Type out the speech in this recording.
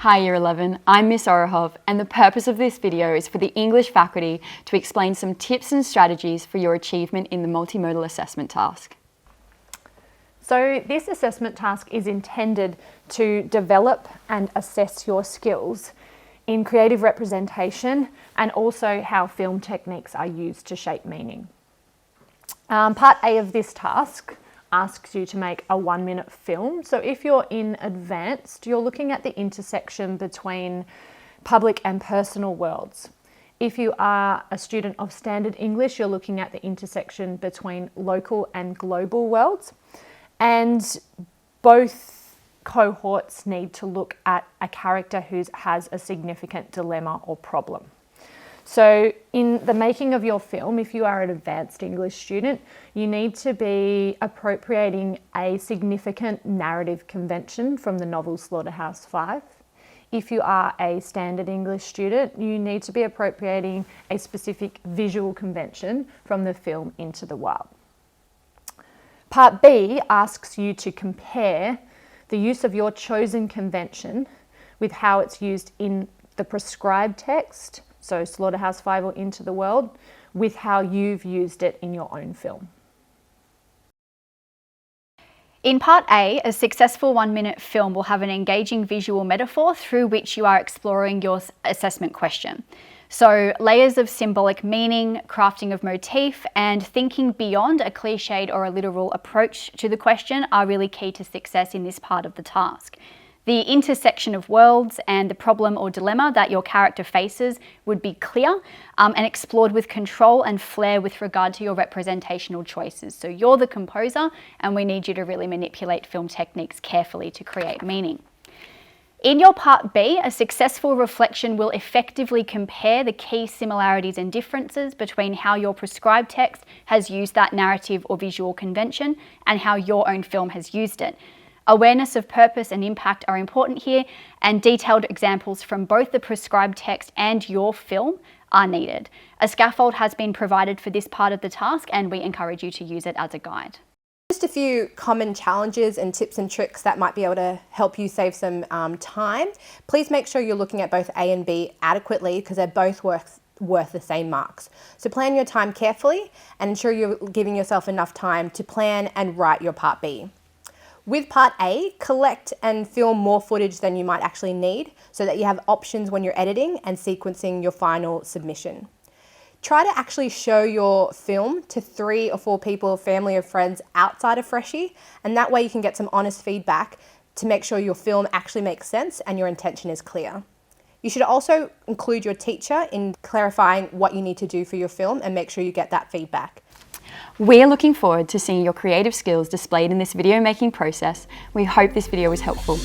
Hi Year 11, I'm Miss Orahov, and the purpose of this video is for the English faculty to explain some tips and strategies for your achievement in the multimodal assessment task. So this assessment task is intended to develop and assess your skills in creative representation and also how film techniques are used to shape meaning. Part A of this task asks you to make a 1-minute film. So if you're in advanced, you're looking at the intersection between public and personal worlds. If you are a student of standard English, you're looking at the intersection between local and global worlds. And both cohorts need to look at a character who has a significant dilemma or problem. So in the making of your film, if you are an advanced English student, you need to be appropriating a significant narrative convention from the novel Slaughterhouse-Five. If you are a standard English student, you need to be appropriating a specific visual convention from the film Into the Wild. Part B asks you to compare the use of your chosen convention with how it's used in the prescribed text, so Slaughterhouse-Five or Into the World, with how you've used it in your own film. In Part A, a successful 1-minute film will have an engaging visual metaphor through which you are exploring your assessment question. So layers of symbolic meaning, crafting of motif, and thinking beyond a cliched or a literal approach to the question are really key to success in this part of the task. The intersection of worlds and the problem or dilemma that your character faces would be clear and explored with control and flair with regard to your representational choices. So you're the composer and we need you to really manipulate film techniques carefully to create meaning. In your Part B, a successful reflection will effectively compare the key similarities and differences between how your prescribed text has used that narrative or visual convention and how your own film has used it. Awareness of purpose and impact are important here, and detailed examples from both the prescribed text and your film are needed. A scaffold has been provided for this part of the task, and we encourage you to use it as a guide. Just a few common challenges and tips and tricks that might be able to help you save some time. Please make sure you're looking at both A and B adequately because they're both worth the same marks. So plan your time carefully and ensure you're giving yourself enough time to plan and write your Part B. With Part A, collect and film more footage than you might actually need so that you have options when you're editing and sequencing your final submission. Try to actually show your film to 3 or 4 people, family or friends outside of Freshie, and that way you can get some honest feedback to make sure your film actually makes sense and your intention is clear. You should also include your teacher in clarifying what you need to do for your film and make sure you get that feedback. We're looking forward to seeing your creative skills displayed in this video making process. We hope this video was helpful.